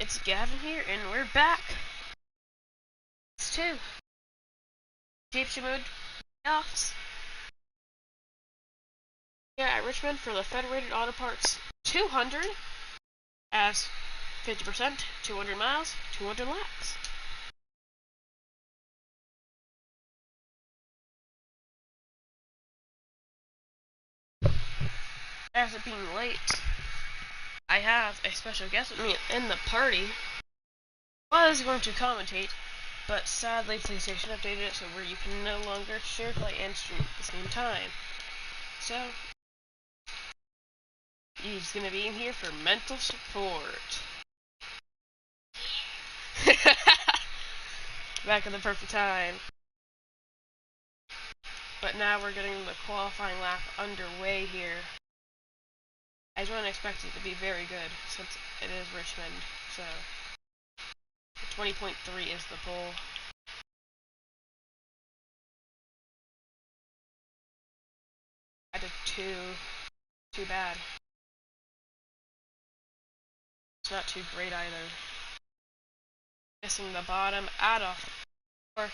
it's Gavin here, and we're back. It's 2. Btw My playoffs here at Richmond for the Federated Auto Parts 200 as 50%, 200 miles, 200 laps. As it being late, I have a special guest with me in the party. Was going to commentate, but sadly PlayStation updated it so where you can no longer share, play, and stream at the same time. So he's gonna be in here for mental support. Back at the perfect time. But now we're getting the qualifying lap underway here. I don't expect it to be very good since it is Richmond, so 20.3 is the pole. I did too bad. It's not too great either. Missing the bottom out of 4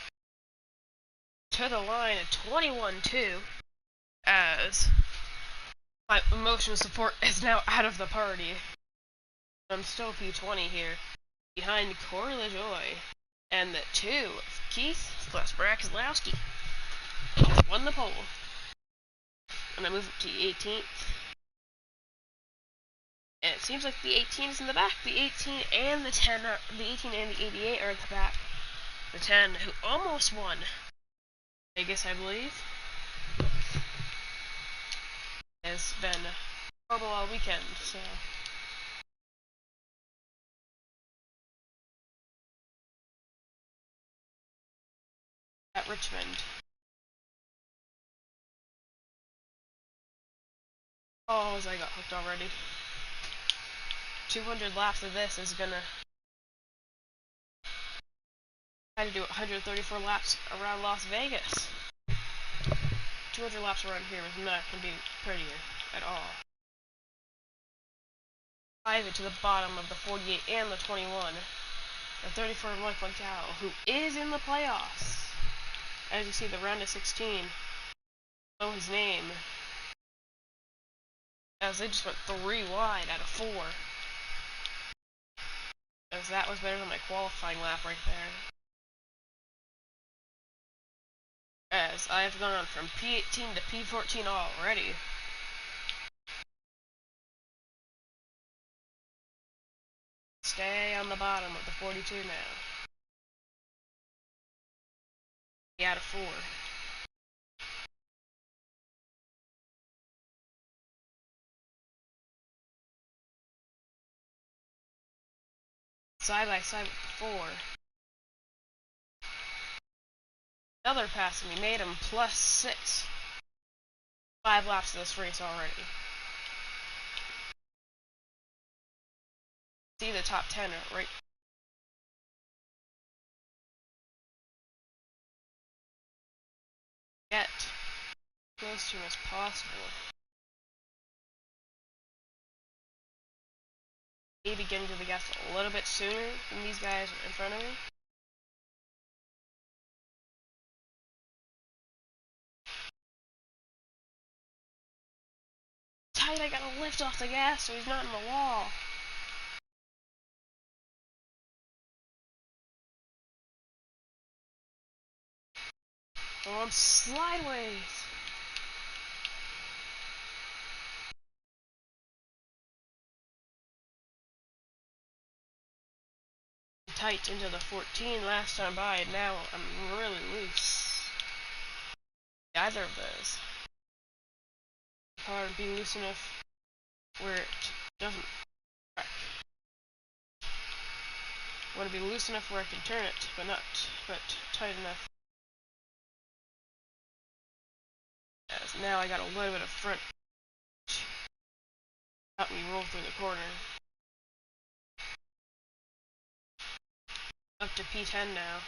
to the line at 21-2 as my emotional support is now out of the party. I'm still P20 here, behind Corey LaJoy, and the 2 of Keith /Brakeslowski just won the pole. And I move up to the 18th. And it seems like the 18 is in the back. The 18 and the 10 are, the 18 and the 88 are in the back. The 10, who almost won Vegas, I believe, has been horrible all weekend, so at Richmond. Oh, as I got hooked already. 200 laps of this is gonna try to do 134 laps around Las Vegas. 200 laps around here is not gonna be prettier at all. 5 to the bottom of the 48 and the 21. The 34 of Mike Montao, who is in the playoffs. As you see, the round of 16. Know his name. As they just went 3 wide out of 4. As that was better than my qualifying lap right there. As I have gone from P18 to P14 already. Stay on the bottom of the 42 now. Out of 4. Side by side with the 4. Another pass and we made him +6. 5 laps of this race already. See the top 10 right. Get close to him as possible. Maybe getting to the gas a little bit sooner than these guys in front of me. Tight, I gotta lift off the gas so he's not in the wall. Oh, I'm sideways. Tight into the 14 last time by, and now I'm really loose. Either of those. The car would be loose enough where it doesn't crack. I want to be loose enough where I can turn it, but tight enough. As now I got a little bit of front. Help me roll through the corner. Up to P10 now.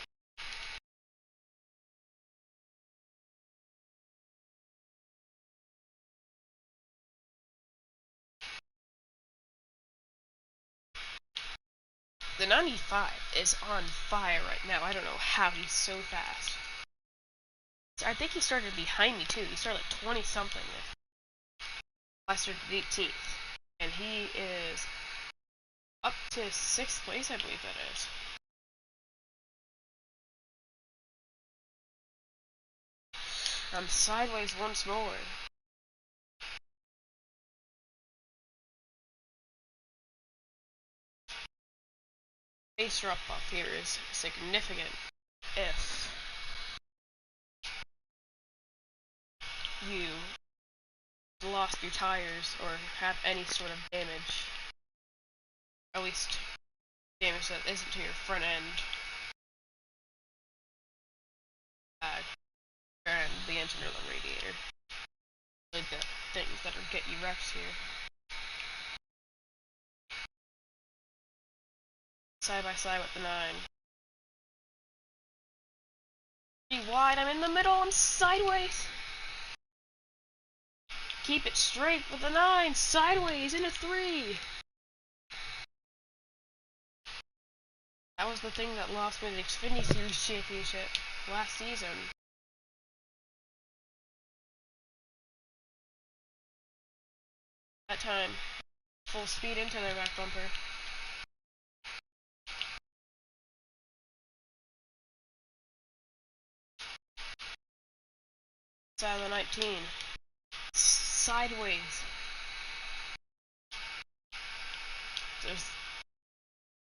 The 95 is on fire right now. I don't know how he's so fast. I think he started behind me too. He started like 20 something. I started 18th. And he is up to 6th place, I believe that is. I'm sideways once more. Base drop off here is significant if you lost your tires or have any sort of damage. At least damage that isn't to your front end. And the engine or the radiator. Like the things that will get you wrecked here. Side by side with the 9. Pretty wide, I'm in the middle, I'm sideways. Keep it straight with the 9, sideways in a 3. That was the thing that lost me the Xfinity Series Championship last season. That time, full speed into their back bumper. Side of the 19. Sideways. There's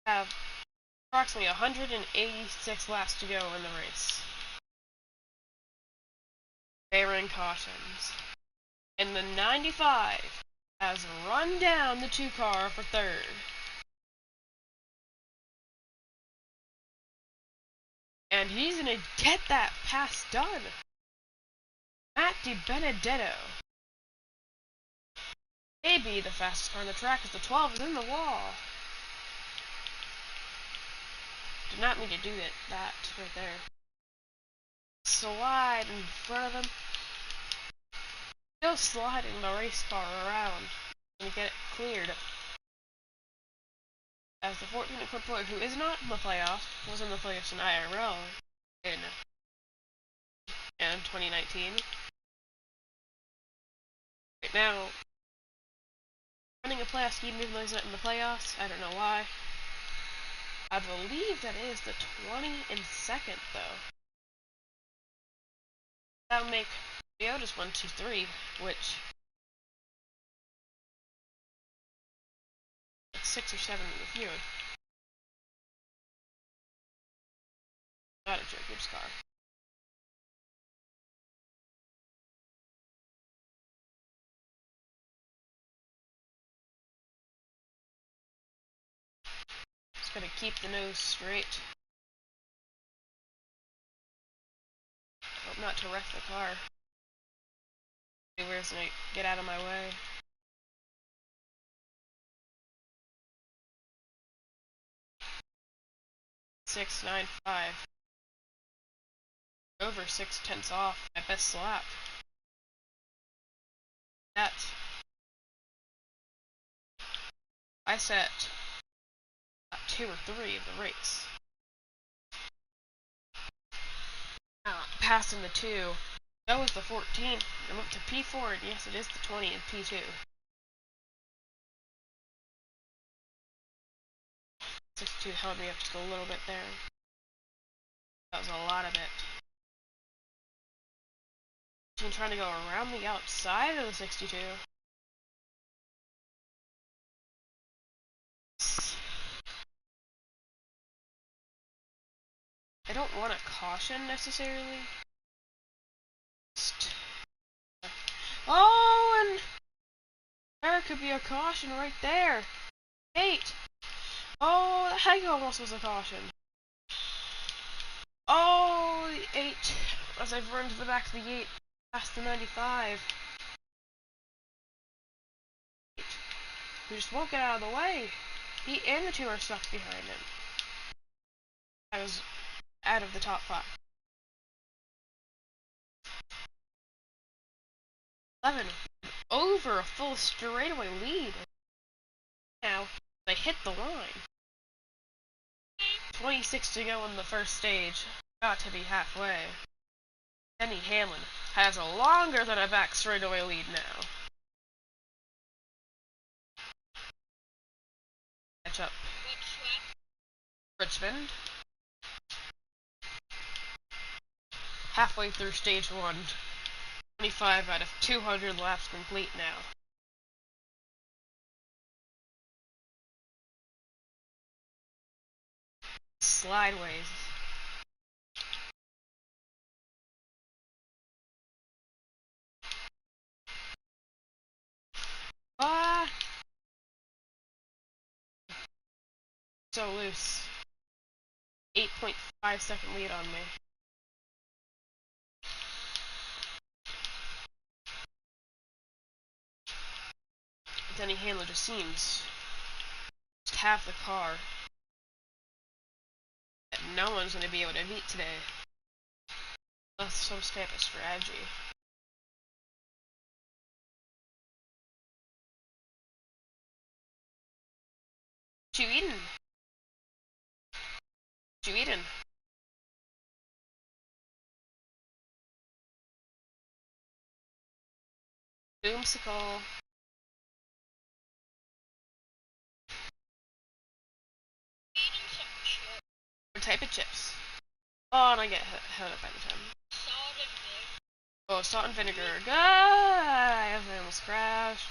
have approximately 186 laps to go in the race. Bearing cautions. And the 95 has run down the 2 car for 3rd. And he's gonna get that pass done. Matt DiBenedetto. Maybe the fastest car on the track as the 12 is in the wall. Did not mean to do that right there. Slide in front of him. Still sliding the race car around and get it cleared. As the 14 equipped player who is not in the playoffs, was in the playoffs in IRL in 2019. Right now, running a playoff scheme even though he's not in the playoffs. I don't know why. I believe that is the 22nd though. That would make Toyota's 1, 2, 3, which 6 or 7 in the field. Not a Jacob's car. Just gotta keep the nose straight. Hope not to wreck the car. Where's gonna get out of my way? .695. Over 6/10 off my best lap. That I set 2 or 3 of the race. Passing the 2. That was the 14. I'm up to P4, and yes, it is the 20 in P2. 62 held me up just a little bit there. That was a lot of it. I'm trying to go around the outside of the 62. I don't want a caution necessarily. Oh, and there could be a caution right there. 8. Oh, the heck almost was a caution. Oh, the 8. As I've run to the back of the 8, past the 95. Who just won't get out of the way. He and the 2 are stuck behind him. I was out of the top 5. 11. Over a full straightaway lead. Now, they hit the line. 26 to go in the first stage. Got to be halfway. Denny Hamlin has a longer than a back straightaway lead now. Catch up. Richmond. Halfway through stage 1. 25 out of 200 laps complete now. Slideways. So loose. 8.5 second lead on me. Denny Hamlin just seems to have the car that no one's going to be able to beat today. That's some type of strategy. What you eating? What you eating? Boomsicle. What type of chips? Oh, and I get held up by the time. Oh, salt and vinegar. Guys, I almost crashed.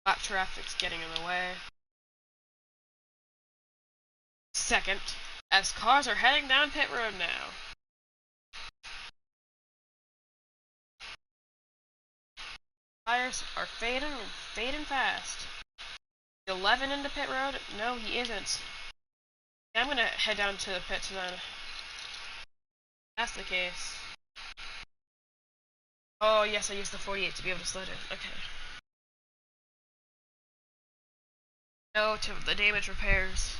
Lap traffic's getting in the way. Second, as cars are heading down pit road now. Tires are fading fast. 11 into pit road? No, he isn't. I'm gonna head down to the pits then. That's the case. Oh, yes, I used the 48 to be able to slow down. Okay. No to the damage repairs.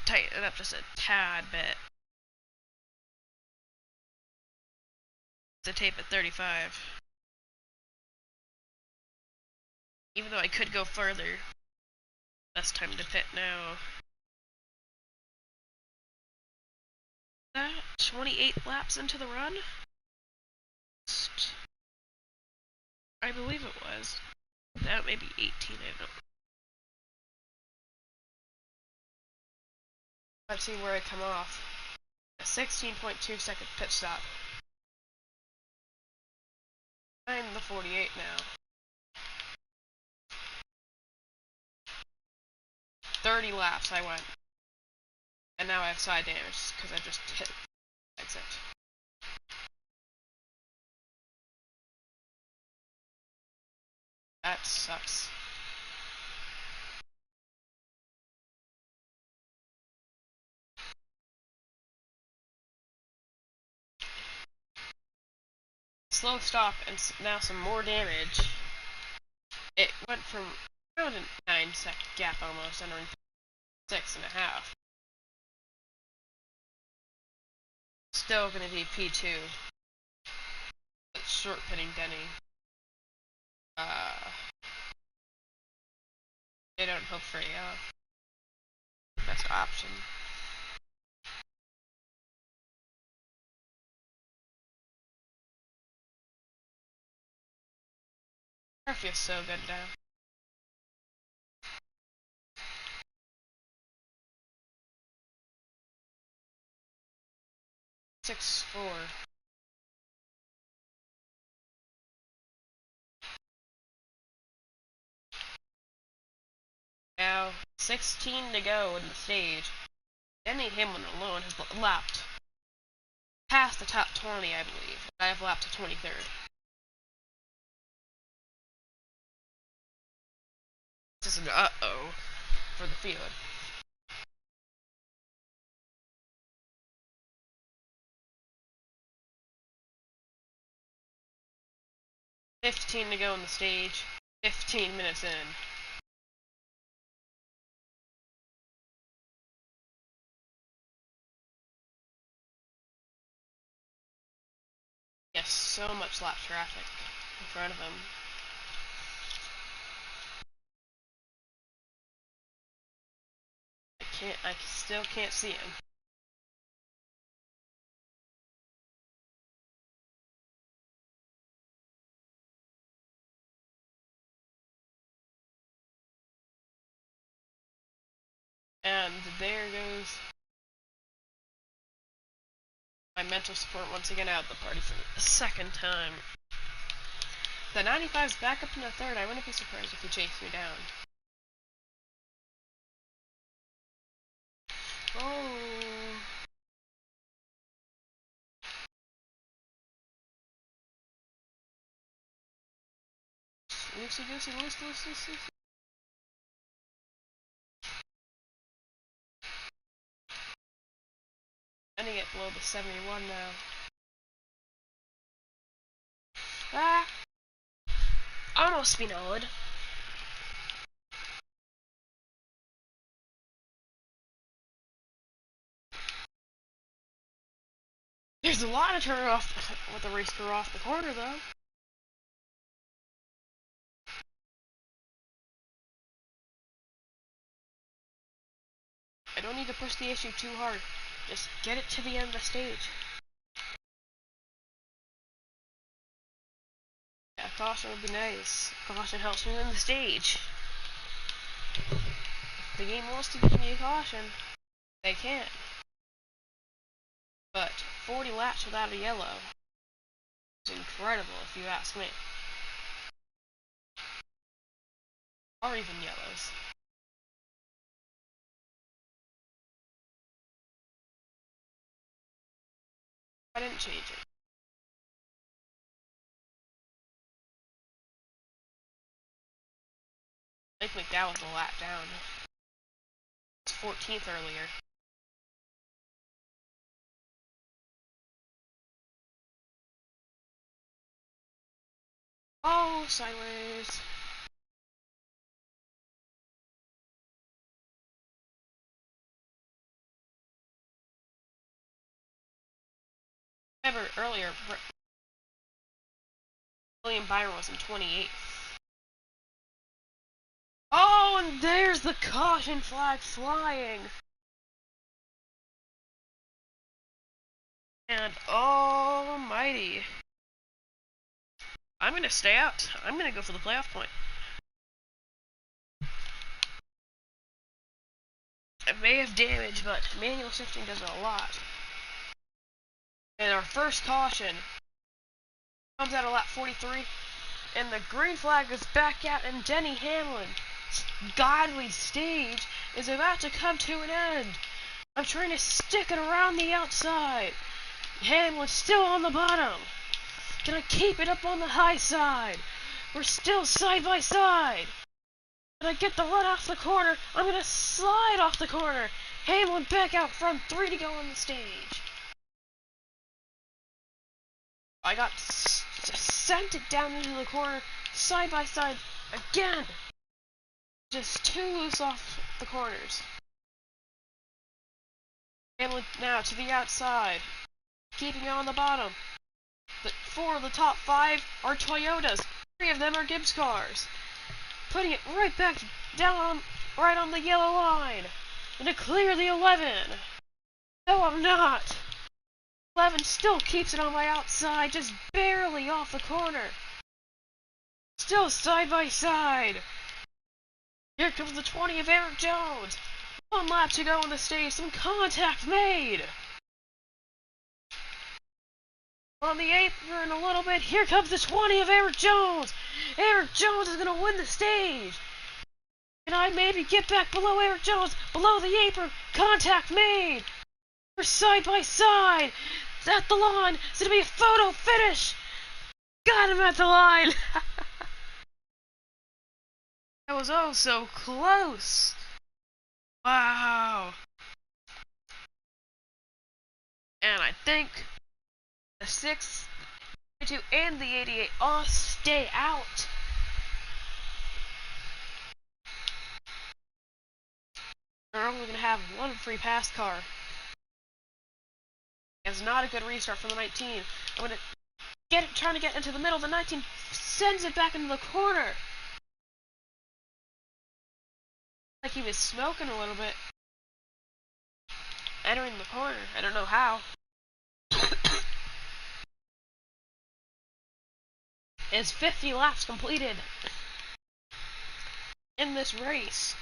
Tighten it up just a tad bit. The tape at 35. Even though I could go further. Best time to pit now. That 28 laps into the run? I believe it was. That may be 18, I don't know. Let's see where I come off. A 16.2 second pit stop. I'm the 48 now. 30 laps I went. And now I have side damage because I just hit exit. That sucks. Slow stop and now some more damage. It went from around a 9-second gap almost, entering 6.5. Still gonna be P2. But short pitting Denny. They don't hope for a best option. I feel so good now. Six 4. Now 16 to go in the stage. Denny Hamlin alone has lapped past the top 20, I believe. I have lapped to 23rd. This is an uh-oh for the field. $15 to go in the stage. 15 minutes in. Yes, so much lap traffic in front of him. I still can't see him. And there goes my mental support once again out of the party for the second time. The 95's back up in the third. I wouldn't be surprised if he chased me down. Oh. Loosey goosey, loose. I'm gonna get below the 71 now. Ah! Almost phenoed. There's a lot of turn off with the race car off the corner though. I don't need to push the issue too hard. Just get it to the end of the stage. Yeah, caution would be nice. Caution helps me win the stage. If the game wants to give me a caution, they can. But 40 laps without a yellow is incredible if you ask me. Or even yellows. I didn't change it. I think that was a lap down. It was 14th earlier. Oh, sideways. Remember earlier, William Byron was in 28th. Oh, and there's the caution flag flying. And almighty. I'm gonna stay out. I'm gonna go for the playoff point. It may have damage, but manual shifting does a lot. And our first caution comes out of lap 43, and the green flag is back out, and Denny Hamlin's godly stage is about to come to an end. I'm trying to stick it around the outside. Hamlin's still on the bottom. Can I keep it up on the high side? We're still side by side. Can I get the run off the corner? I'm gonna slide off the corner. Hamlin back out front, 3 to go on the stage. I got sent it down into the corner, side by side, again. Just too loose off the corners. Hamlin now to the outside, keeping it on the bottom. The 4 of the top 5 are Toyotas. 3 of them are Gibbs cars. Putting it right back down, right on the yellow line. And to clear the 11. No, I'm not. 11 still keeps it on my outside, just barely off the corner. Still side by side. Here comes the 20 of Eric Jones. 1 lap to go on the stage. Some contact made. On the apron a little bit. Here comes the 20 of Eric Jones. Eric Jones is going to win the stage. Can I maybe get back below Eric Jones? Below the apron. Contact made. We're side by side. It's at the line. It's going to be a photo finish. Got him at the line. That was oh so close. Wow. And I think the 6, 2, and the 88 all stay out. We're only going to have 1 free pass car. It's not a good restart for the 19. I'm going to trying to get into the middle. The 19 sends it back into the corner. Like he was smoking a little bit. entering the corner. I don't know how. Is 50 laps completed in this race.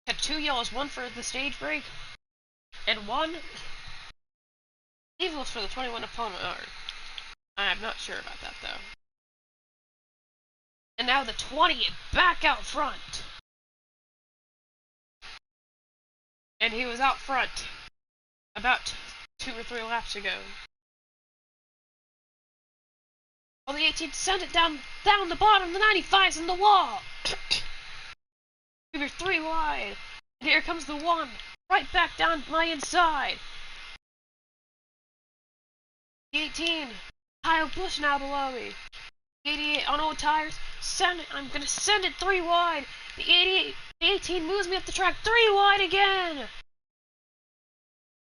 Had 2 yellows, 1 for the stage break, and 1, I believe it was for the 21 opponent. I'm not sure about that though. And now the 20 back out front. And he was out front about 2 or 3 laps ago. Well, the 18 sent it down the bottom. The 95's in the wall. You're 3 wide. And here comes the 1. Right back down my inside. The 18. Kyle Busch now below me. The 88 on old tires. I'm going to send it 3 wide. The 18 moves me up the track 3 wide again.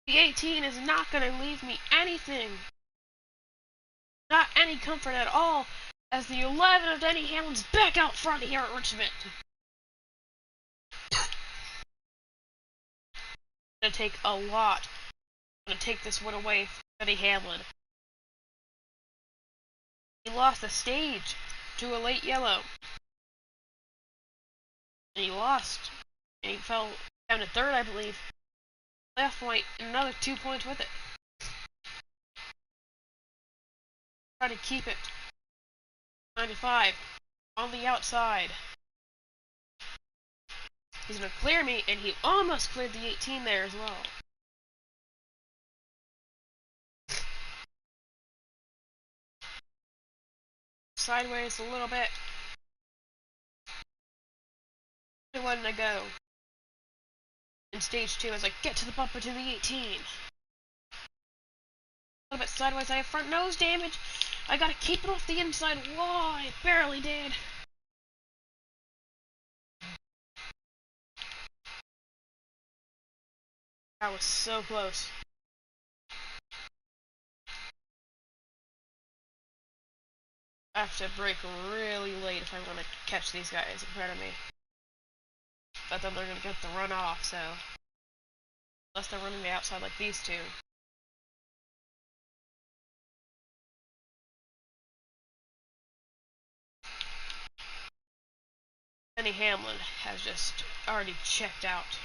The 18 is not going to leave me anything. Not any comfort at all, as the 11 of Denny Hamlin's back out front here at Richmond. It's going to take a lot. I'm going to take this win away from Denny Hamlin. He lost the stage to a late yellow. And he lost. And he fell down to 3rd, I believe. Last point, and another 2 points with it. Try to keep it. 95 on the outside. He's going to clear me, and he almost cleared the 18 there as well. Sideways a little bit. 1 to go. In stage 2 as I get to the bumper to the 18. A little bit sideways. I have front nose damage. I gotta keep it off the inside. Whoa, I barely did. That was so close. I have to brake really late if I want to catch these guys in front of me. But then they're going to get the run off, so... Unless they're running the outside like these two. Denny Hamlin has just already checked out.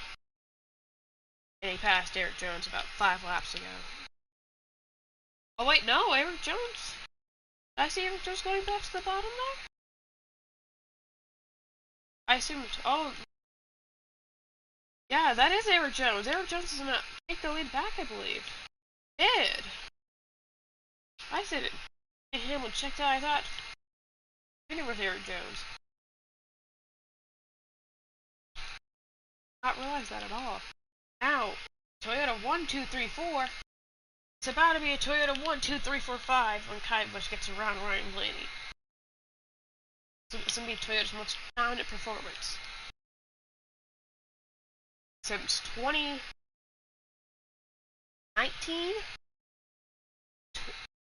And he passed Eric Jones about 5 laps ago. Oh wait, no, Eric Jones? Did I see Eric Jones going back to the bottom there? I assumed, oh... Yeah, that is Eric Jones. Eric Jones is gonna take the lead back, I believe. Did. I said it. Hamlin checked out, I thought it was Eric Jones. Not realize that at all. Now, Toyota 1, 2, 3, 4. It's about to be a Toyota 1, 2, 3, 4, 5 when KytygUltra gets around Ryan Blaney. So it's gonna be Toyota's most dominant performance since 2019?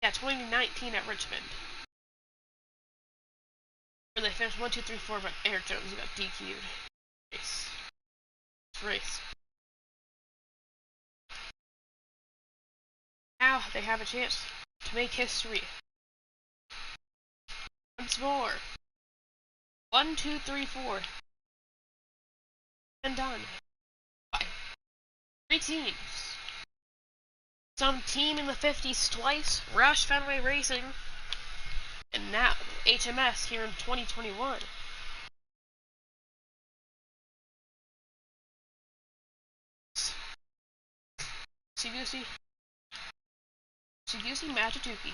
Yeah, 2019 at Richmond. Where they finished 1, 2, 3, 4, but Eric Jones got DQ'd. Race. Now they have a chance to make history. Once more. 1, 2, 3, 4. And done. By 3 teams. Some team in the 50s twice, Roush Fenway Racing, and now HMS here in 2021. Sugusi Majituki.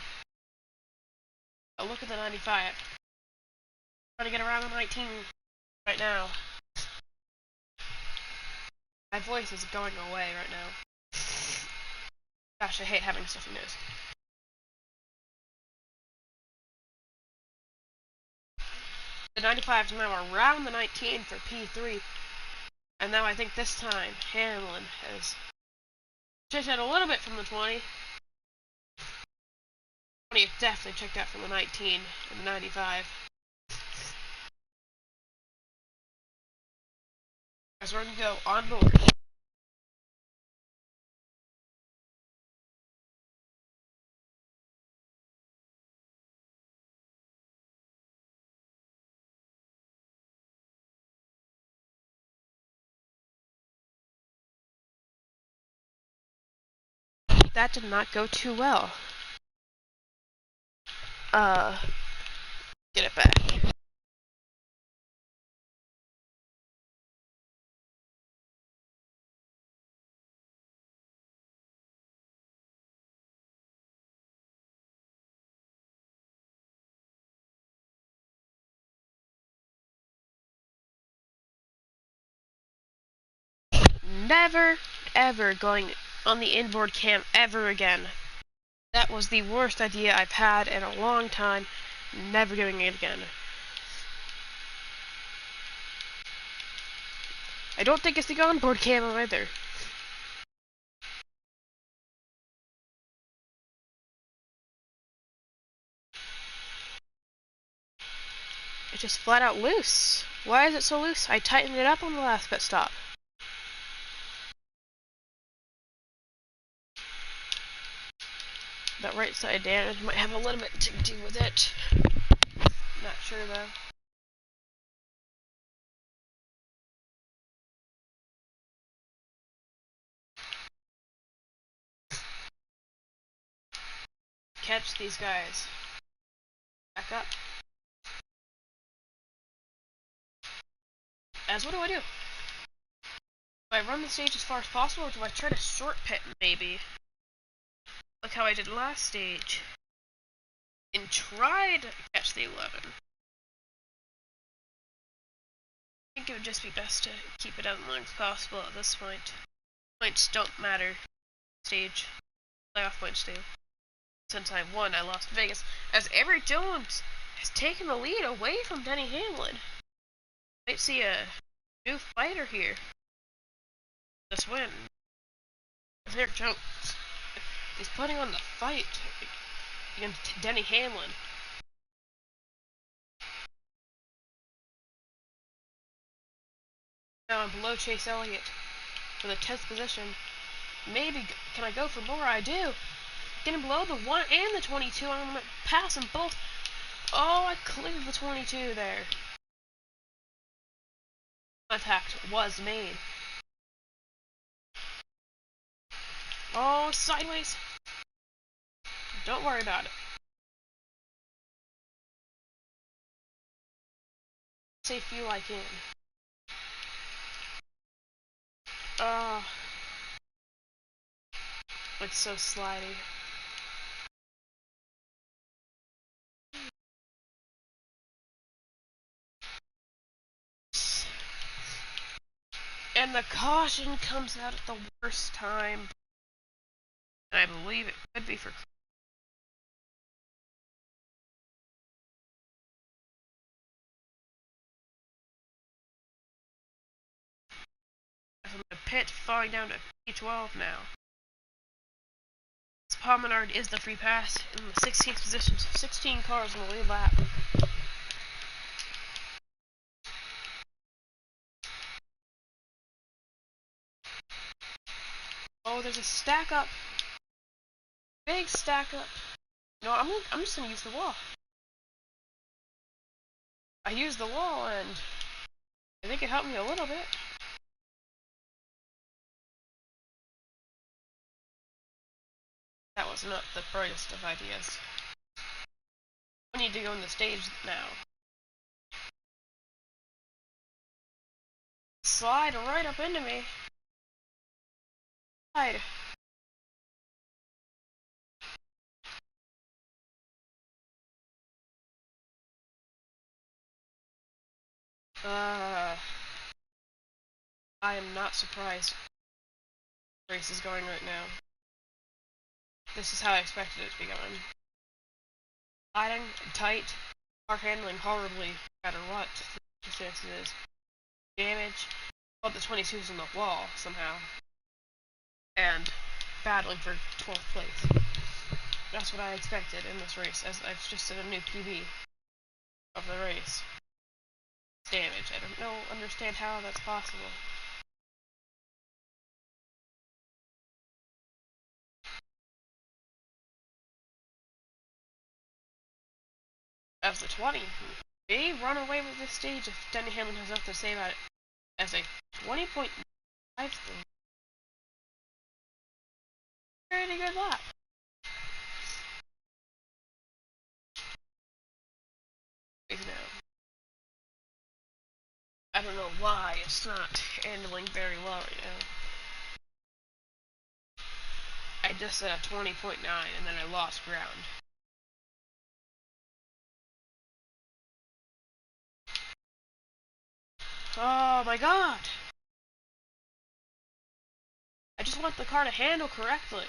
A look at the 95. Trying to get around the 19 right now. My voice is going away right now. Gosh, I hate having stuffy nose. The 95 is now around the 19 for P3. And now I think this time Hamlin has checked out a little bit from the 20. 20 definitely checked out from the 19 and the 95. As we're going to go on board. that did not go too well. Get it back. Never, ever going on the inboard cam ever again. That was the worst idea I've had in a long time. Never doing it again. I don't think it's the onboard cam either. It's just flat out loose. Why is it so loose? I tightened it up on the last pit stop. That right side damage might have a little bit to do with it. Not sure though. Catch these guys. Back up. What do I do? Do I run the stage as far as possible, or do I try to short pit maybe? Like how I did last stage. And try to catch the 11. I think it would just be best to keep it as long as possible at this point. Points don't matter. Stage. Playoff points do. Since I won, I lost Vegas. As Eric Jones has taken the lead away from Denny Hamlin. Might see a new fighter here. This win. Eric Jones is putting on the fight against Denny Hamlin. Now I'm below Chase Elliott for the 10th position. Maybe, can I go for more? I do. Getting below the 1 and the 22. I'm going to pass them both. Oh, I cleared the 22 there. Contact was made. Oh, sideways. Don't worry about it. Safe view I can. It's so slidey. And the caution comes out at the worst time. I believe it could be for... From the pit, falling down to P12 now. Pomenard is the free pass in the 16th position. 16 cars in the lead lap. Oh, there's a stack up. Big stack up. No, I'm just gonna use the wall. I used the wall and I think it helped me a little bit. That was not the brightest of ideas. I need to go on the stage now. Slide right up into me. Slide. I am not surprised the race is going right now. This is how I expected it to be going. Sliding, tight, car handling horribly, no matter what the circumstances is. Damage, the 22's in the wall somehow. And battling for 12th place. That's what I expected in this race, as I've just did a new PB of the race. Damage, I don't understand how that's possible. As the 20, may run away with this stage if Denny Hamlin has nothing to say about it. As a 20.5 Pretty good lap. No. I don't know why it's not handling very well right now. I just said a 20.9 and then I lost ground. Oh my god! I just want the car to handle correctly.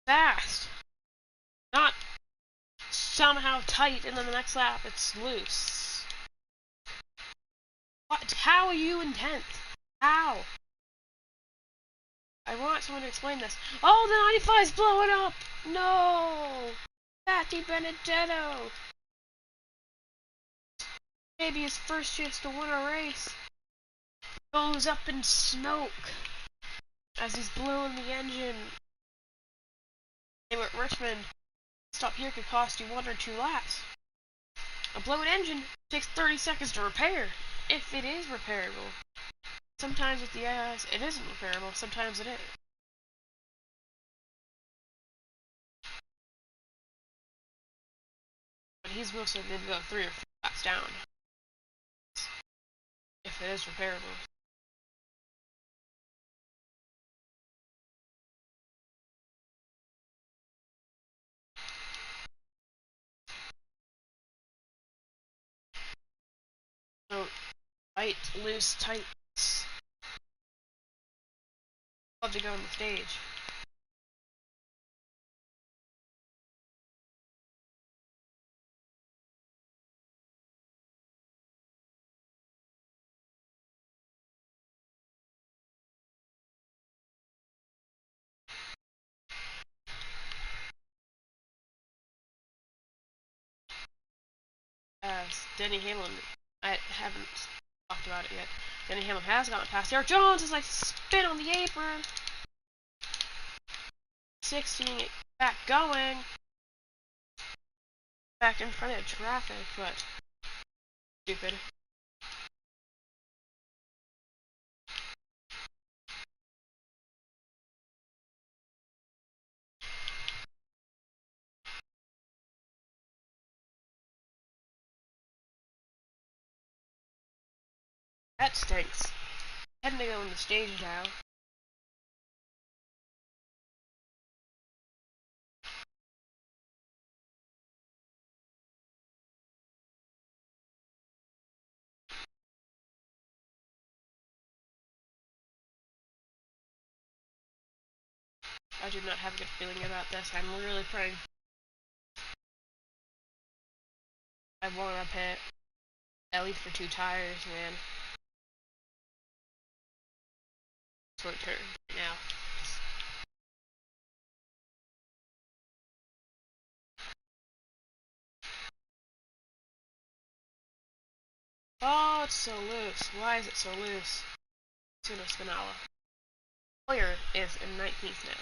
Fast! Not somehow tight and then the next lap it's loose. What? How are you in 10th? How? I want someone to explain this. Oh, the 95's blowing up! No! Fatty Benedetto! Maybe his first chance to win a race goes up in smoke as he's blowing the engine. Same at Richmond. Stop here could cost you 1 or 2 laps. A blown engine takes 30 seconds to repair, if it is repairable. Sometimes with the ass, it isn't repairable, sometimes it is. But he's mostly going to go 3 or 4 laps down. If it is repairable. So, tight, loose, tight. Love to go on the stage. Denny Hamlin, I haven't talked about it yet. Denny Hamlin has gotten past Eric Jones as I spin on the apron. 16 it back going. Back in front of traffic, but stupid. That stinks. Heading to go on the stage now. I do not have a good feeling about this. I'm really praying. I want to pit at least for 2 tires, man. Short turn now. Oh, it's so loose. Why is it so loose? Suno Spinella. Hoyer is in 19th now.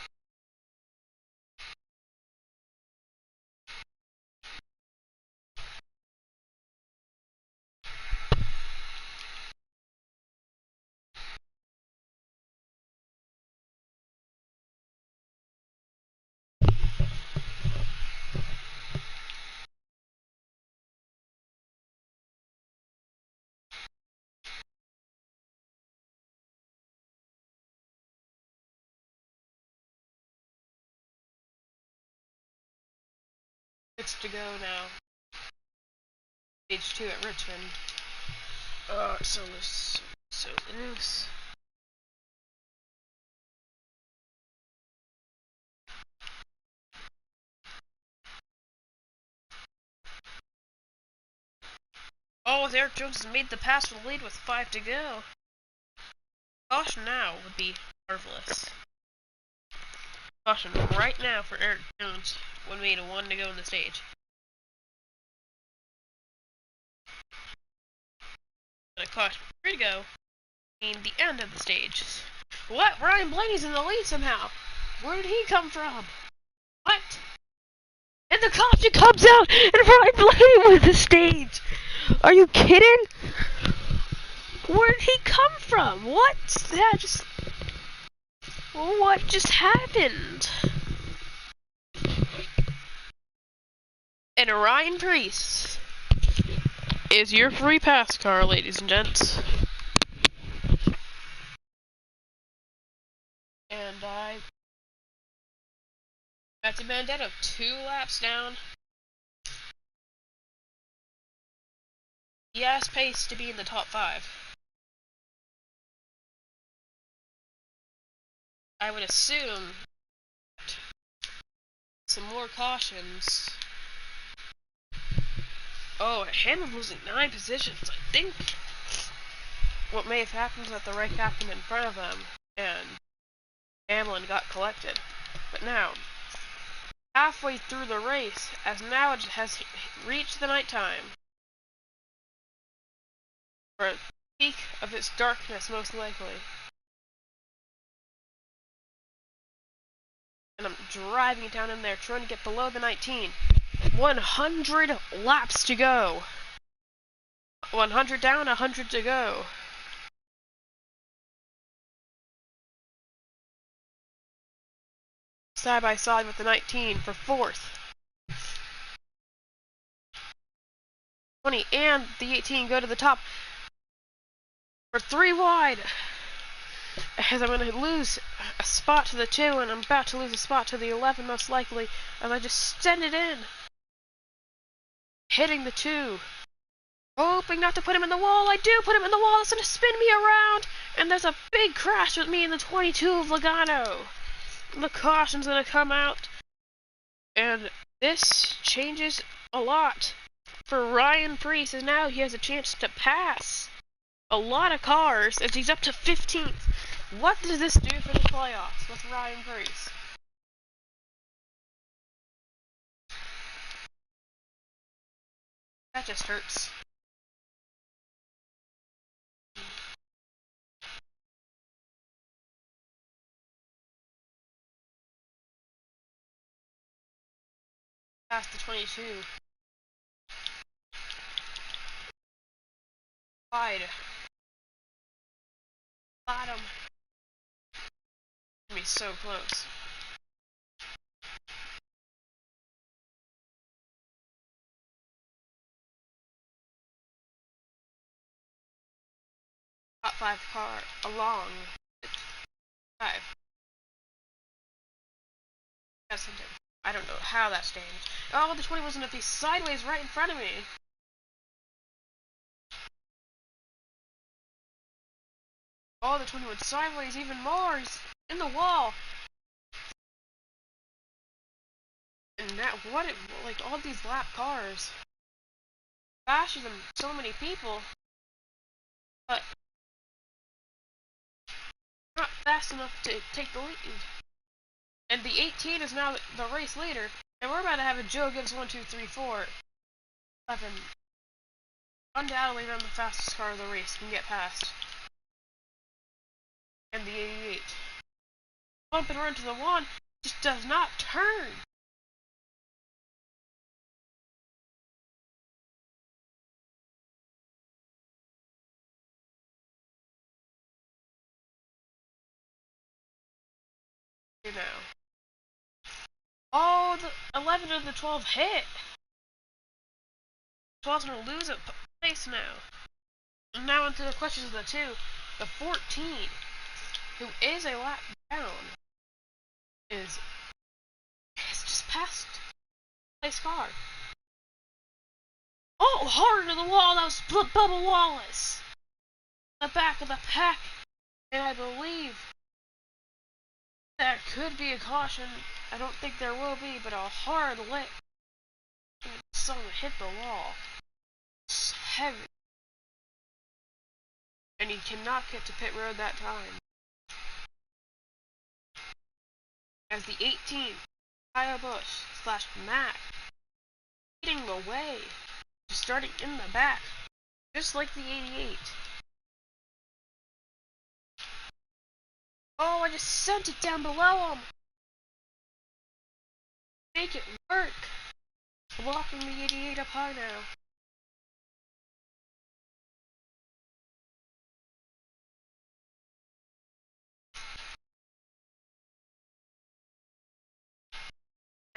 It's to go now. Stage 2 at Richmond. Oh, it's so loose. So loose. Oh, Eric Jones has made the pass for the lead with 5 to go. Caution now would be marvelous. Caution right now for Eric Jones when we had 1 to go in the stage. But a caution 3 to go mean the end of the stage. What? Ryan Blaney's in the lead somehow. Where did he come from? What? And the caution comes out and Ryan Blaney wins the stage. Are you kidding? Where did he come from? What? That just... What just happened? And Ryan Preece is your free pass car, ladies and gents. And Btw Vendetta 2 laps down. He has pace to be in the top 5. I would assume some more cautions. Oh, Hamlin losing 9 positions. I think what may have happened is that the wreck happened in front of him, and Hamlin got collected. But now, halfway through the race, as now it has reached the nighttime, for a peak of its darkness, most likely. And I'm driving it down in there, trying to get below the 19. 100 laps to go. 100 down, 100 to go. Side by side with the 19 for 4th. 20 and the 18 go to the top for 3 wide. As I'm going to lose a spot to the 2, and I'm about to lose a spot to the 11 most likely, as I just send it in. Hitting the 2. Hoping not to put him in the wall. I do put him in the wall. It's going to spin me around. And there's a big crash with me in the 22 of Logano. And the caution's going to come out. And this changes a lot for Ryan Preece, as now he has a chance to pass a lot of cars as he's up to 15th. What does this do for the playoffs with Ryan Preece? That just hurts. Past the 22. Wide. Bottom. Gonna be so close. Top 5 car along. 5. That's something. I don't know how that's damaged. Oh, the 20 was gonna be sideways right in front of me. Oh, the 20 went sideways even more. He's in the wall. And that, like all these lap cars, faster than so many people, but not fast enough to take the lead. And the 18 is now the race leader, and we're about to have a Joe Gibbs 1, 2, 3, 4, 11. Undoubtedly not the fastest car of the race can get past. And the 88. Bump and run to the 1, just does not turn. You know. Oh, the 11 of the 12 hit. 12's gonna lose a place now. And now into the questions of the 2. The 14, who is a lap down, is just past place car. Oh, harder to the wall. That was Bubba Wallace. The back of the pack. And I believe there could be a caution. I don't think there will be, but a hard lick. Someone hit the wall. It's heavy. And he cannot get to pit road that time. As the 18, Kyle Busch / Matt, leading the way, just starting in the back, just like the 88. Oh, I just sent it down below him. Make it work. Blocking the 88 up high now.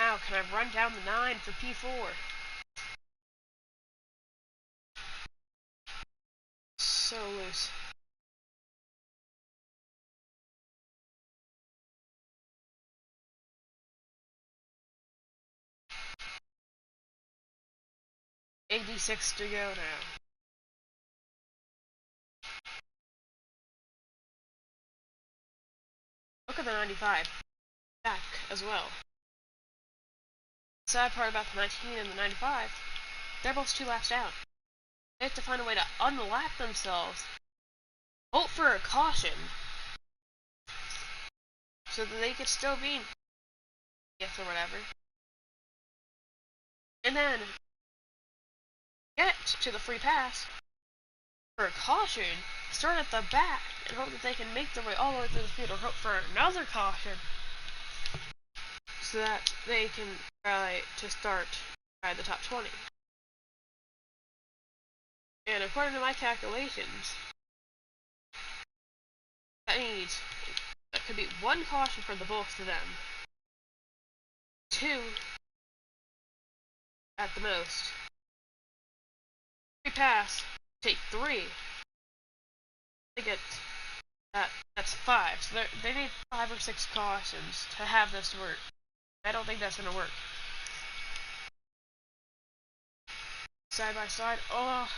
Now, can I run down the 9 for P4? so loose. $86 to go now. Look at the 95. Back as well. The sad part about the 19 and the 95, they're both 2 laps down. They have to find a way to unlap themselves, hope for a caution, so that they could still be yes or whatever. And then get to the free pass for a caution, start at the back, and hope that they can make their way all the way through the field, or hope for another caution, so that they can try to start by the top 20. And according to my calculations, that means that could be 1 caution for the both of them, 2 at the most. Free pass, take 3. They get that's 5. So they need 5 or 6 cautions to have this work. I don't think that's gonna work. Side by side. Oh.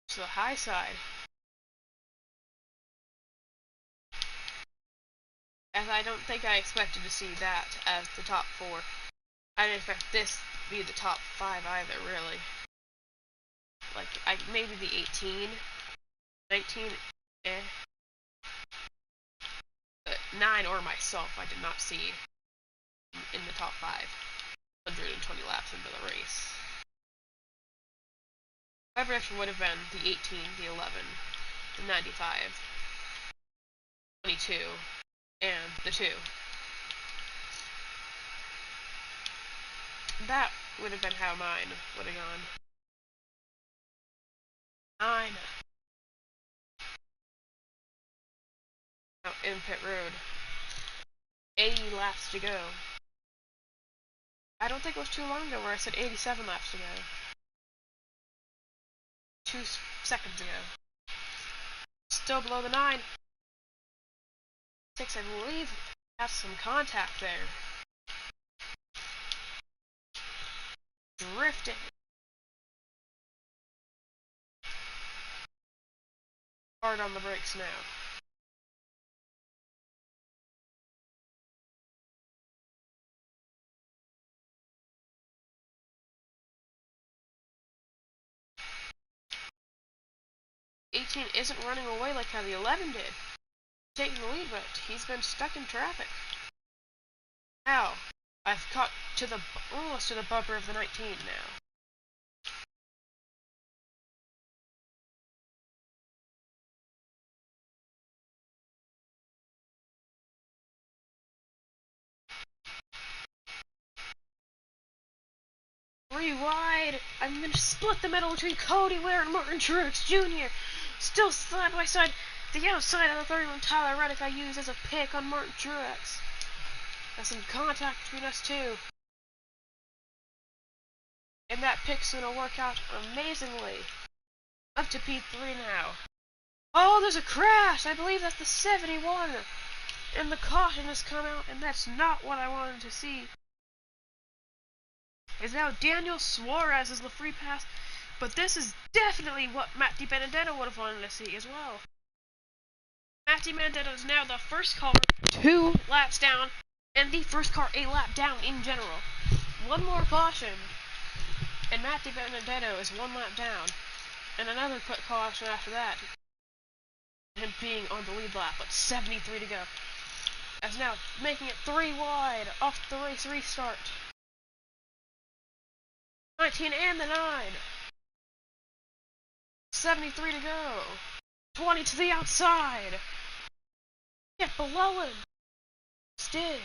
To the high side. As I don't think I expected to see that as the top 4. I didn't expect this to be the top 5 either, really. Like, maybe the 18, 19, But 9 or myself I did not see in the top 5. 120 laps into the race. My prediction would have been the 18, the 11, the 95, 22, and the 2. That would have been how mine would have gone. 9. Now in pit road. 80 laps to go. I don't think it was too long ago where I said 87 laps to go. 2 seconds ago. Still below the 9. 6, I believe. That's some contact there. Drifting. Hard on the brakes now. '18 isn't running away like how the 11 did. Taking the lead, but he's been stuck in traffic. Now, I've caught to the almost to the bumper of the 19 now. Three wide. I'm going to split the middle between Cody Ware and Martin Truex Jr. Still side by side. The outside of the 31 Tyler Reddick I use as a pick on Martin Truex. There's some contact between us two. And that pick's going to work out amazingly. Up to P3 now. Oh, there's a crash! I believe that's the 71. And the caution has come out, and that's not what I wanted to see. Is now Daniel Suarez as the free pass, but this is definitely what Matt DiBenedetto would have wanted to see as well. Matt DiBenedetto is now the first car 2 laps down, and the first car a lap down in general. 1 more caution, and Matt DiBenedetto is 1 lap down, and another quick caution after that. Him being on the lead lap, but 73 to go. As now making it 3 wide off the race restart. 19 and the 9. 73 to go. 20 to the outside. Get below him. Did.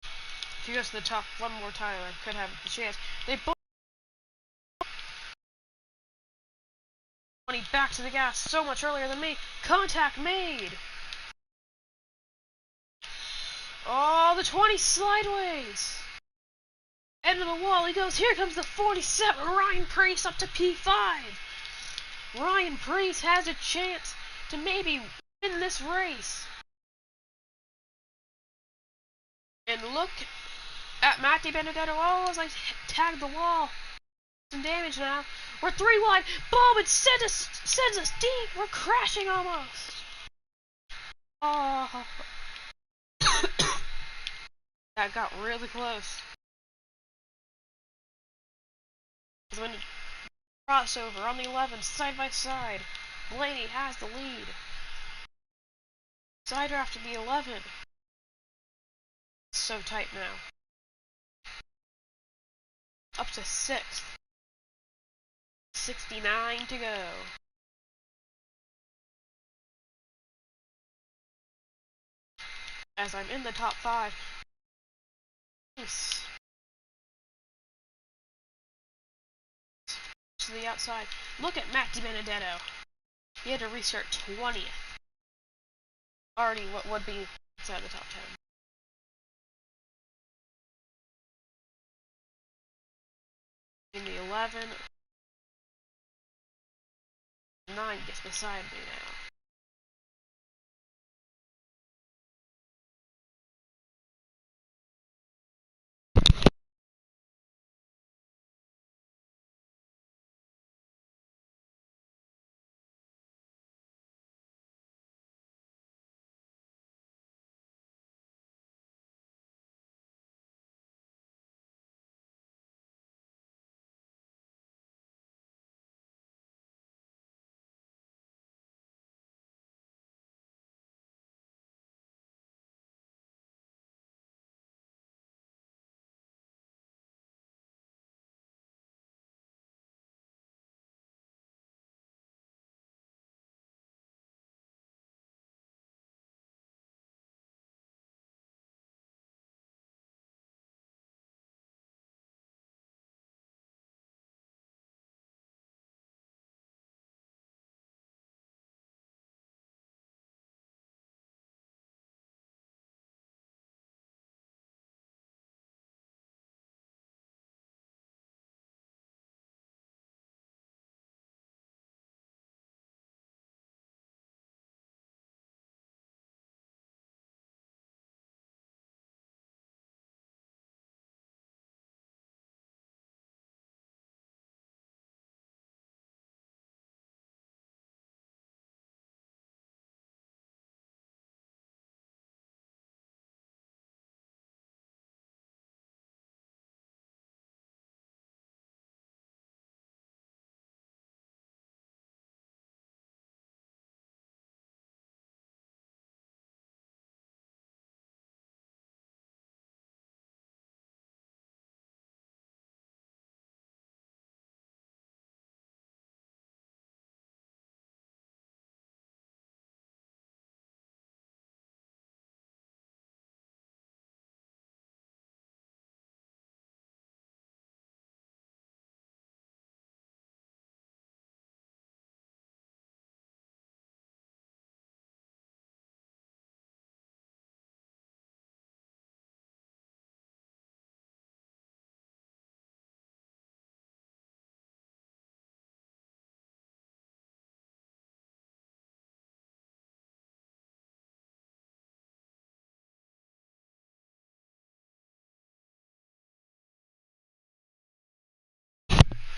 If he goes to the top 1 more time, I could have a chance. They both 20 back to the gas so much earlier than me. Contact made. Oh, the 20 sideways. End of the wall he goes. Here comes the 47, Ryan Preece up to P5. Ryan Preece has a chance to maybe win this race. And look at Matty Benedetto. Oh, as I tag the wall. Some damage now. We're 3 wide. Boom! It sends us deep. We're crashing almost. Oh. That got really close. When the crossover on the 11, side by side. Blaney has the lead. Side draft to the 11. So tight now. Up to 6th. 69 to go. As I'm in the top 5. Nice. To the outside. Look at Matt DiBenedetto. He had to restart 20th. Already what would be inside the top 10. In the 11. 9 gets beside me now.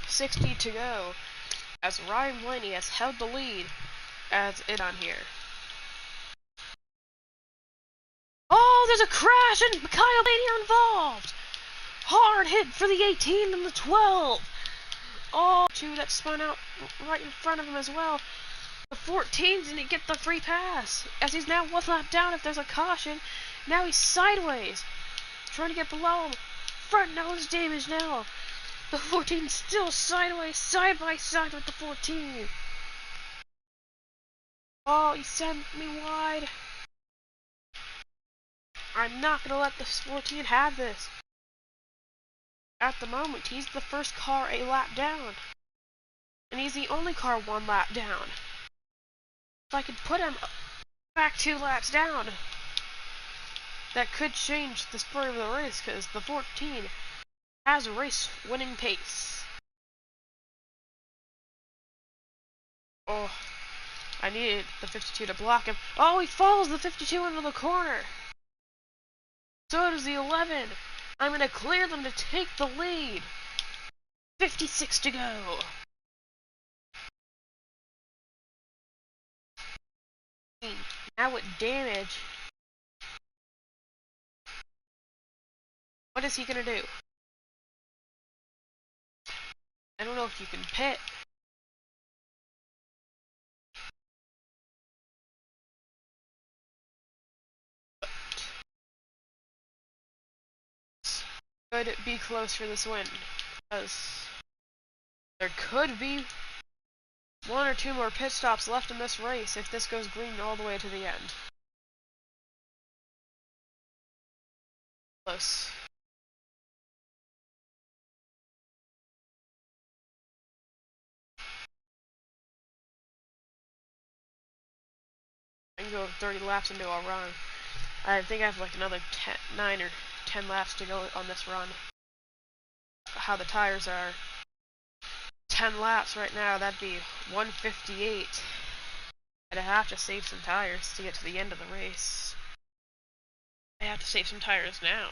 .60 to go, as Ryan Blaney has held the lead as it on here. Oh, there's a crash and Kyle Blaney are involved. Hard hit for the 18 and the 12. Oh, 2 that spun out right in front of him as well. The 14 didn't get the free pass, as he's now 1 lap down if there's a caution. Now he's sideways, trying to get below him. Front nose damage now. The 14 still sideways, side by side with the 14. Oh, he sent me wide. I'm not going to let the 14 have this. At the moment, he's the first car a lap down. And he's the only car 1 lap down. If I could put him back 2 laps down, that could change the spur of the race, because the 14 has a race-winning pace. Oh, I needed the 52 to block him. Oh, he follows the 52 into the corner. So does the 11. I'm going to clear them to take the lead. 56 to go. Now with damage. What is he going to do? I don't know if you can pit. Could be close for this win. Because there could be one or two more pit stops left in this race if this goes green all the way to the end. Close. I can go 30 laps into a run. I think I have like another 9 or 10 laps to go on this run. How the tires are. 10 laps right now, that'd be 158. I'd have to save some tires to get to the end of the race. I have to save some tires now.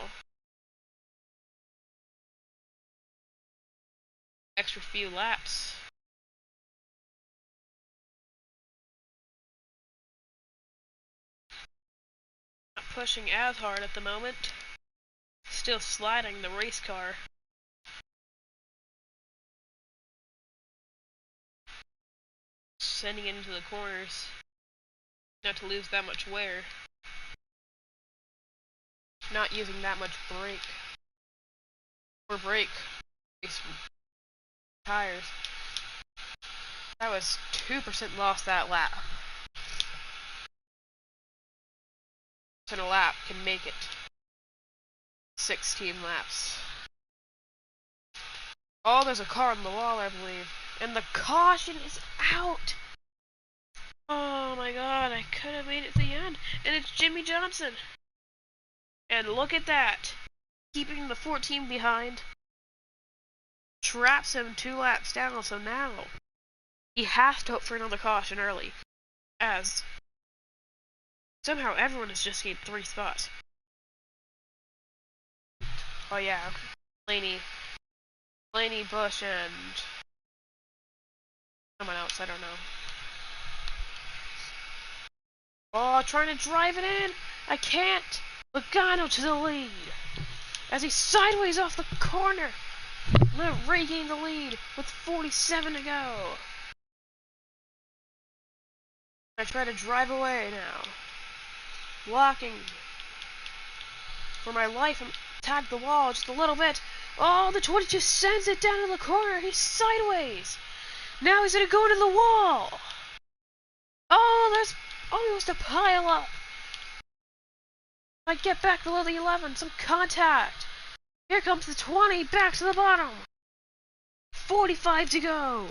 Extra few laps. Not pushing as hard at the moment. Still sliding the race car. Sending it into the corners. Not to lose that much wear. Not using that much brake. Or brake. Tires. That was 2% loss that lap. In a lap can make it 16 laps. Oh, there's a car on the wall, I believe. And the caution is out! Oh my god, I could have made it to the end. And it's Jimmy Johnson. And look at that. Keeping the 14 behind. Traps him 2 laps down, so now he has to hope for another caution early. As somehow everyone has just gained 3 spots. Oh yeah. Blaney, Bush, and someone else, I don't know. Oh, trying to drive it in! I can't! Logano to the lead! As he's sideways off the corner! Let regain the lead with 47 to go! I try to drive away now. Blocking. For my life, I'm tagged the wall just a little bit. Oh, the 22 sends it down in the corner. He's sideways. Now he's gonna go into the wall. Oh, there's almost a pile up. I get back below the 11. Some contact. Here comes the 20 back to the bottom. 45 to go.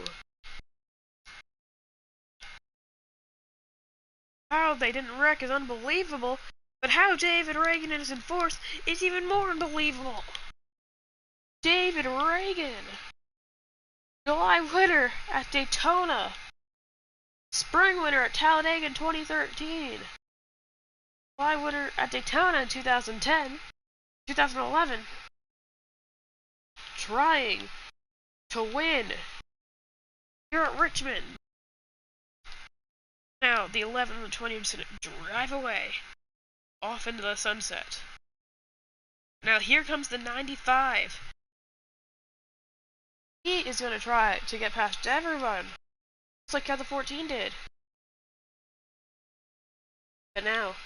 How they didn't wreck is unbelievable, but how David Reagan is in fourth is even more unbelievable. David Reagan, July winner at Daytona, spring winner at Talladega in 2013, July winner at Daytona in 2010, 2011, trying to win here at Richmond. Now, the 11 and the 20 are just going to drive away, off into the sunset. Now, here comes the 95. He is going to try to get past everyone, just like how the 14 did. But now,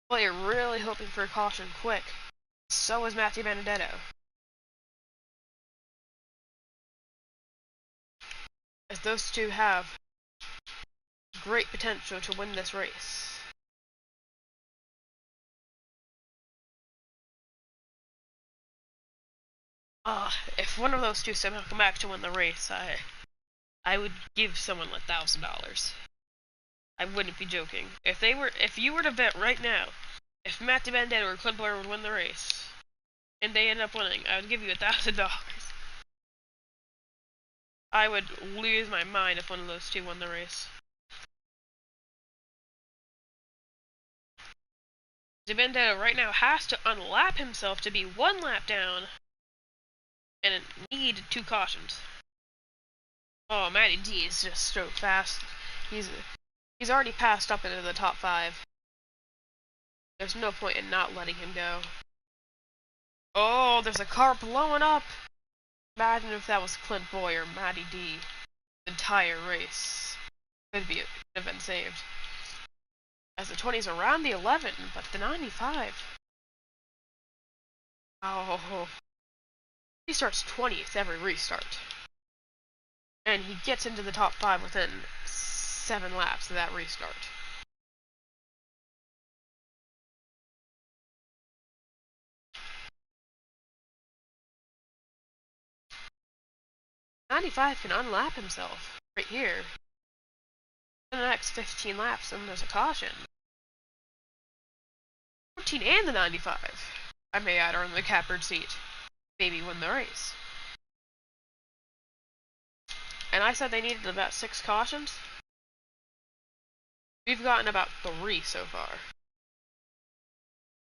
well, you're really hoping for a caution quick. So is Matthew Benedetto. As those two have great potential to win this race. If one of those two somehow come back to win the race, I would give someone $1,000. I wouldn't be joking. If you were to bet right now, if Matthew Benedetto or Clint Boyer would win the race, and they end up winning, I would give you $1,000. I would lose my mind if one of those two won the race. Btw right now has to unlap himself to be 1 lap down and need 2 cautions. Oh, Matty D is just so fast. He's already passed up into the top 5. There's no point in not letting him go. Oh, there's a car blowing up. Imagine if that was Clint Boy or Matty D. The entire race could have been saved. As the 20's around the 11, but the 95. Oh, he starts 20th every restart. And he gets into the top 5 within 7 laps of that restart. '95 can unlap himself right here. In the next 15 laps, and there's a caution. 14 and the 95. I may add are in the catbird seat. Maybe win the race. And I said they needed about 6 cautions. We've gotten about 3 so far.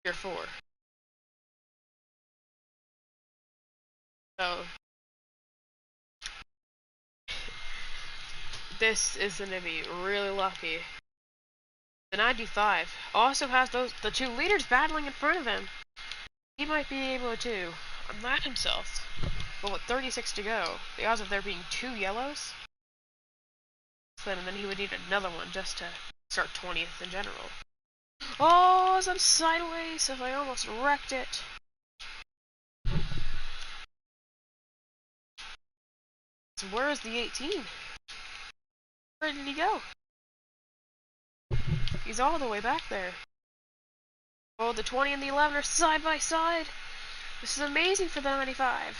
Or 4. So this is going to be really lucky. The 95 also has the 2 leaders battling in front of him. He might be able to unlap himself. But with 36 to go, the odds of there being 2 yellows, slim, and then he would need another one just to start 20th in general. Oh, as I'm sideways, so I almost wrecked it. So where is the 18? Where did he go? He's all the way back there. Oh, the 20 and the 11 are side by side. This is amazing for the 95.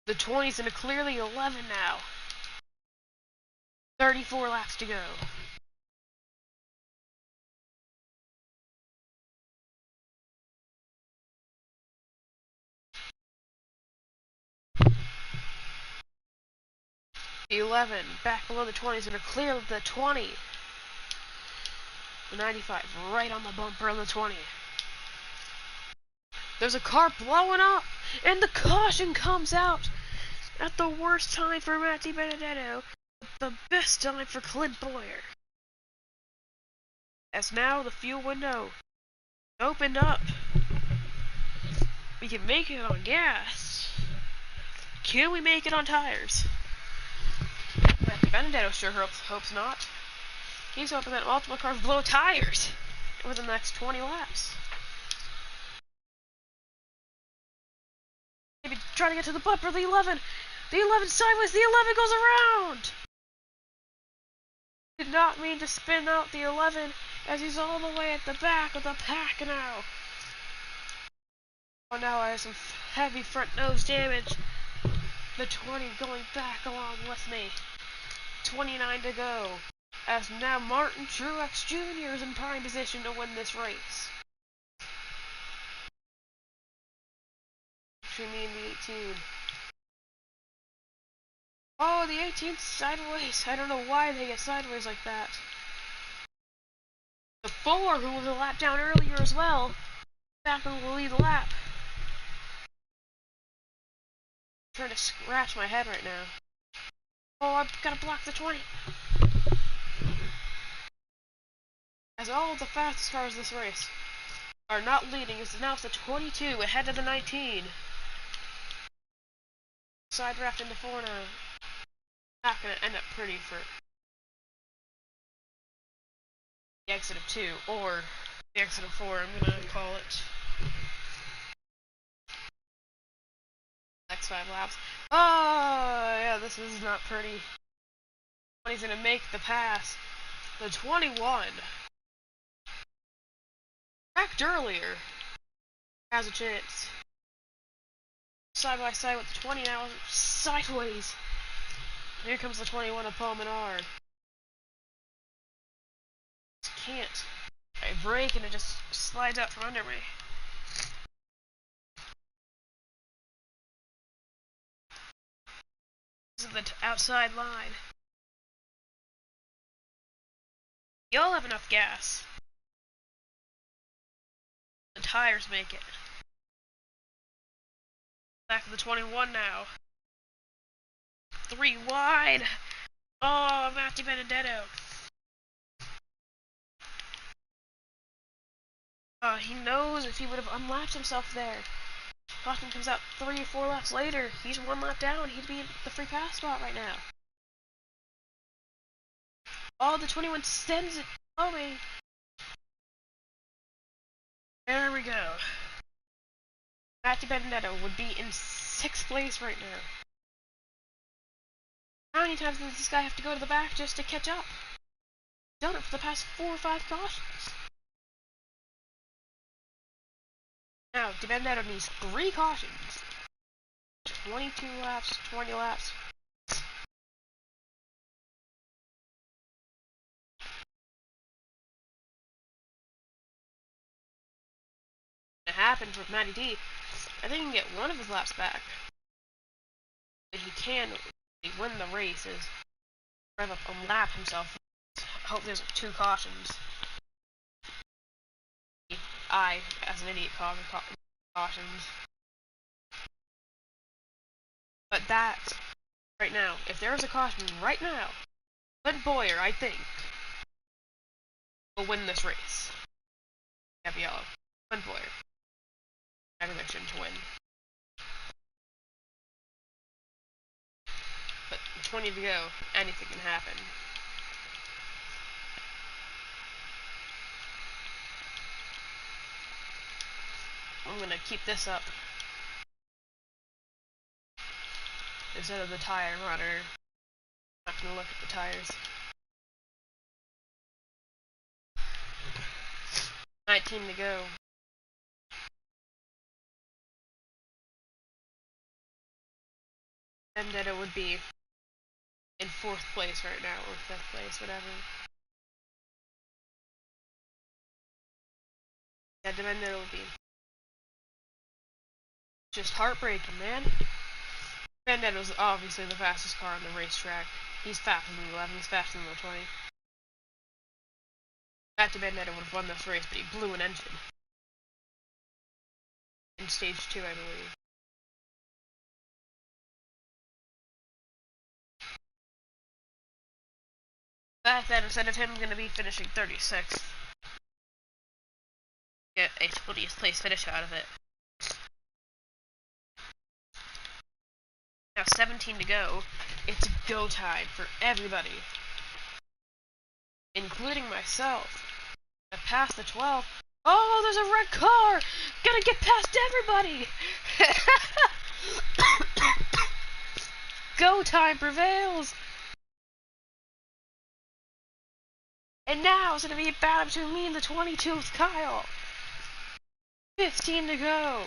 The 20's gonna clear the 11 now. 34 laps to go. The 11 back below the 20 is gonna clear the 20. The 95 right on the bumper of the 20. There's a car blowing up, and the caution comes out at the worst time for Matty Benedetto, the best time for Clint Boyer. As now the fuel window opened up. We can make it on gas. Can we make it on tires? Matty Benedetto sure hopes not. He's hoping that multiple cars blow tires within the next 20 laps. Maybe try to get to the bumper of the 11. The 11 sideways, the 11 goes around! Did not mean to spin out the 11 as he's all the way at the back of the pack now. Oh, now I have some heavy front nose damage. The 20 going back along with me. 29 to go. As now Martin Truex Jr. is in prime position to win this race. Between me and the 18. Oh, the 18's sideways. I don't know why they get sideways like that. The 4, who was a lap down earlier as well, back in the lead lap. I'm trying to scratch my head right now. Oh, I've got to block the 20. As all of the fastest cars this race are not leading, it's now the 22 ahead of the 19. Side draft into 4 now. Not going to end up pretty for the exit of 2, or the exit of 4, I'm going to call it. Next 5 laps. Oh, yeah, this is not pretty. 20's going to make the pass. The 21, wrecked earlier, has a chance. Side by side with the 20 now, sideways. Here comes the 21 of Paul Menard. can't. I brake and it just slides out from under me. This is the outside line. Y'all have enough gas. The tires make it. Back to the 21 now. 3 wide. Oh, Matthew Benedetto. He knows if he would have unlapped himself there. Caution comes out 3 or 4 laps later. He's 1 lap down. He'd be in the free pass spot right now. Oh, the 21 sends it. Oh, me. There we go. Matthew Benedetto would be in 6th place right now. How many times does this guy have to go to the back just to catch up? Done it for the past 4 or 5 cautions. Now, Benedetto needs 3 cautions. 22 laps, 20 laps. It happened for Matty D. I think he can get 1 of his laps back. But he can win the race is rev up and lap himself. I hope there's 2 cautions. I, as an idiot, cause cautions. But that, right now, if there is a caution right now, Clint Boyer, I think, will win this race. Have yellow. Clint Boyer. My prediction to win. But 20 to go, anything can happen. I'm gonna keep this up instead of the tire monitor. I'm not gonna look at the tires. 19 to go. And then it would be in 4th place right now, or 5th place, whatever. Yeah, then it would be just heartbreaking, man. Vendetto's obviously the fastest car on the racetrack. He's faster than the 11, he's faster than the 20. Matthew Benedetto would have won this race, but he blew an engine. In stage 2, I believe. Back then, instead of him going to be finishing 36th, get a 20th place finish out of it. Now 17 to go. It's go time for everybody, including myself. I passed the 12. Oh, there's a red car! Gonna get past everybody! Go time prevails! And now it's gonna be a battle between me and the 22 with Kyle. 15 to go.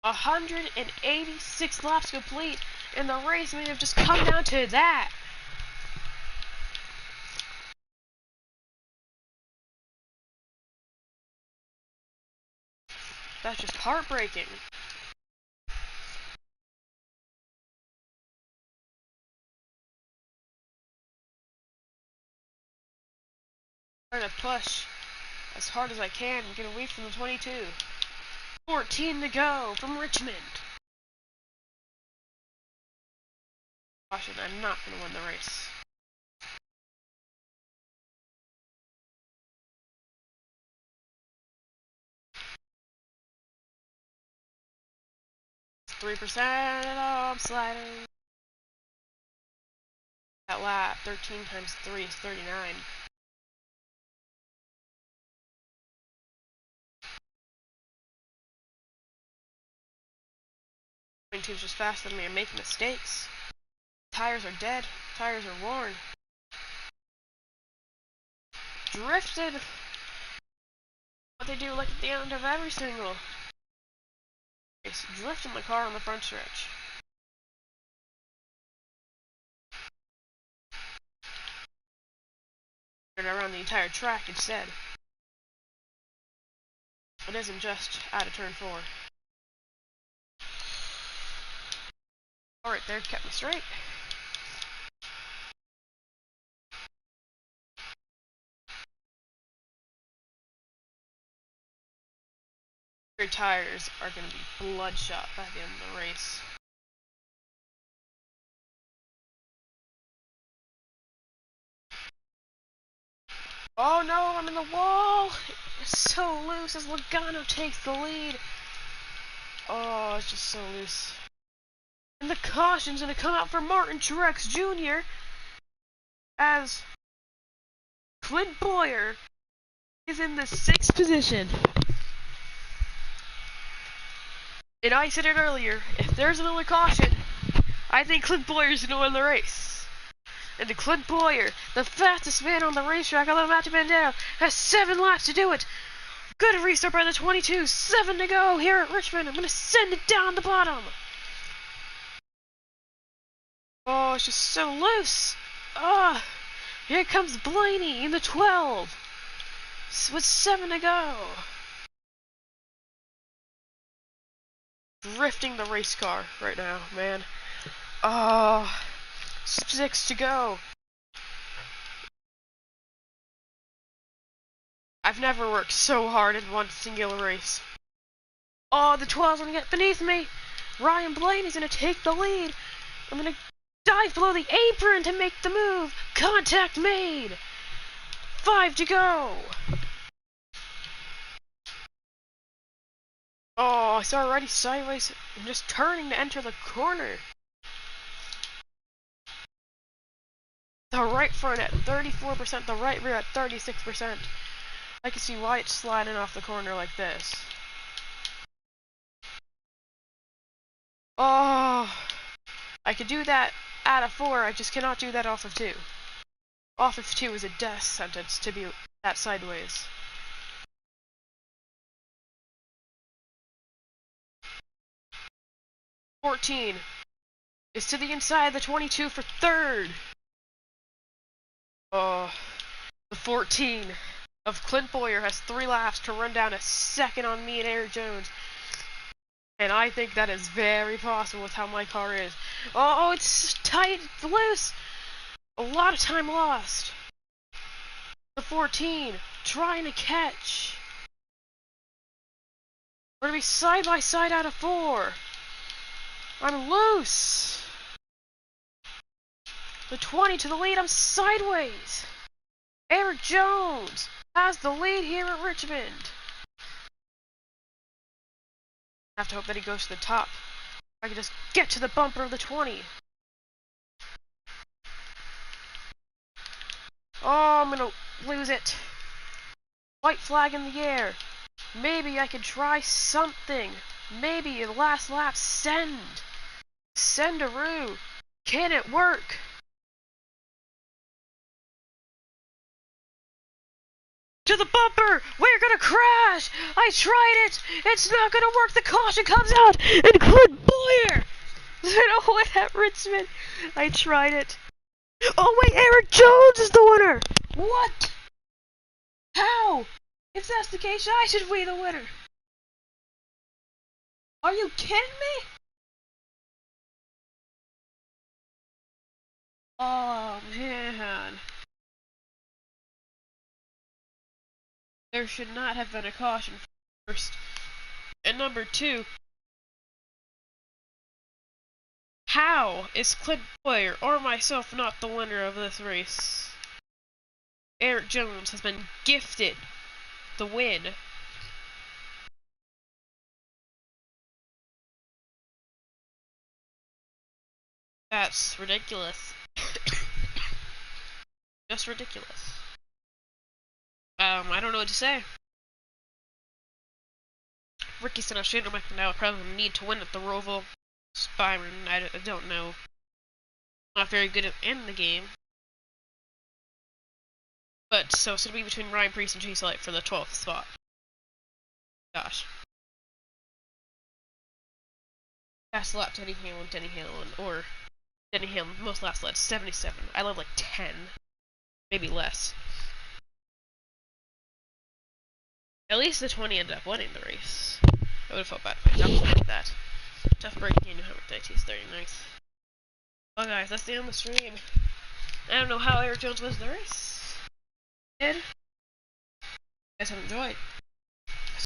186 laps complete, and the race may have just come down to that. That's just heartbreaking. I'm trying to push as hard as I can and get away from the 22. 14 to go from Richmond. Caution, I'm not going to win the race. It's 3%, oh, I'm sliding. That lap, 13 times 3 is 39. 22 is just faster than me. I'm making mistakes. Tires are dead. Tires are worn. Drifted. What they do like at the end of every single race. Drifting the car on the front stretch. and around the entire track instead. It isn't just out of turn 4. Alright, there, kept me straight. Your tires are going to be bloodshot by the end of the race. Oh no, I'm in the wall! It's so loose as Logano takes the lead. Oh, it's just so loose. And the caution's gonna come out for Martin Truex Jr. as Clint Bowyer is in the 6th position. And I said it earlier, if there's another caution, I think Clint Bowyer's gonna win the race. And to Clint Bowyer, the fastest man on the racetrack, although Matthew Bandera has 7 laps to do it. Good restart by the 22, 7 to go here at Richmond. I'm gonna send it down the bottom. Oh, it's just so loose. Ah, here comes Blaney in the 12 with 7 to go. Drifting the race car right now, man. Oh, 6 to go. I've never worked so hard in one singular race. Oh, the 12's gonna get beneath me. Ryan Blaney's gonna take the lead. I'm gonna dive below the apron to make the move. Contact made. 5 to go. Oh, it's already sideways and just turning to enter the corner. The right front at 34%, the right rear at 36%. I can see why it's sliding off the corner like this. Oh, I could do that out of 4, I just cannot do that off of 2. Off of 2 is a death sentence to be that sideways. "14 is to the inside of the 22 for 3rd. Oh, the 14 of Clint Bowyer has 3 laps to run down a 2nd on me and Eric Jones. And I think that is very possible with how my car is. Oh, it's tight, it's loose. A lot of time lost. The 14 trying to catch. We're gonna be side by side out of 4. I'm loose. The 20 to the lead, I'm sideways. Eric Jones has the lead here at Richmond. I have to hope that he goes to the top. I can just get to the bumper of the 20. Oh, I'm gonna lose it. White flag in the air. Maybe I can try something. Maybe the last lap, send. Send-a-roo. Can it work? To the bumper! We're gonna crash! I tried it! It's not gonna work! The caution comes out! And Clint Bowyer! They're gonna win at Richmond! I tried it. Oh wait, Eric Jones is the winner! What? How? If that's the case, I should be the winner! Are you kidding me? Oh man. There should not have been a caution first. And number 2, how is Clint Bowyer or myself not the winner of this race? Eric Jones has been gifted the win. That's ridiculous. Just ridiculous. I don't know what to say. Ricky said I should have now probably need to win at the Roval. Byron, I don't know. Not very good in the game. But, so it's going to be between Ryan Preece and Chase Elliott for the 12th spot. Gosh. Fast lap, Denny Hamlin, or Denny Hamlin, most laps led, 77. I led like 10. Maybe less. At least the 20 ended up winning the race. I would have felt bad if I jumped like that. Tough break, New Hammer 39th. Well guys, that's the end of the stream. I don't know how Eric Jones wins the race. Did? You guys have enjoyed.